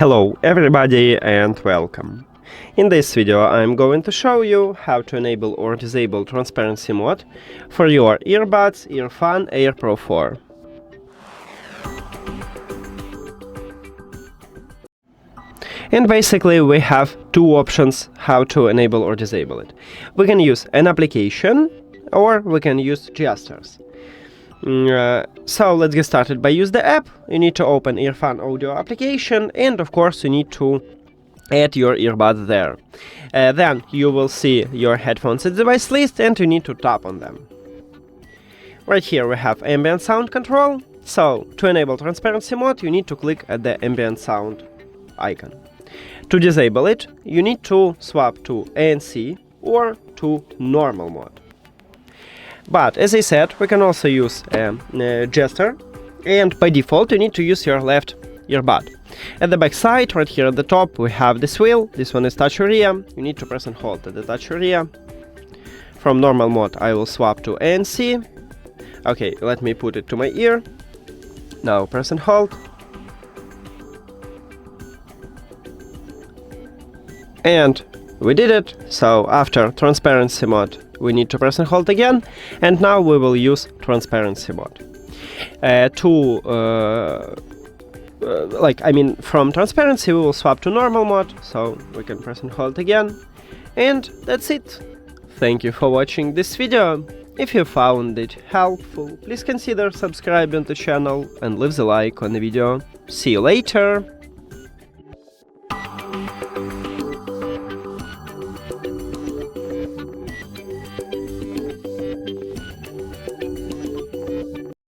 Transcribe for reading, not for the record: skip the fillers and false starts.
Hello everybody and welcome. In this video I'm going to show you how to enable or disable transparency mode for your earbuds EARFUN Air Pro 4. And basically we have two options how to enable or disable it. We can use an application or we can use gestures. So let's get started by use the app. You need to open EARFUN audio application and of course you need to add your earbuds there. Then you will see your headphones at device list and you need to tap on them. Right here we have ambient sound control. So to enable transparency mode you need to click at the ambient sound icon. To disable it you need to swap to ANC or to normal mode. But as I said, we can also use a gesture, and by default you need to use your left earbud. At the back side, right here at the top, we have this wheel. This one is touch area. You need to press and hold at the touch area. From normal mode I will swap to ANC. Okay, let me put it to my ear. Now press and hold. And we did it. So after transparency mode we need to press and hold again, and now we will use transparency mode. From transparency we will swap to normal mode, so we can press and hold again, and that's it. Thank you for watching this video. If you found it helpful, please consider subscribing to the channel and leave the like on the video. See you later!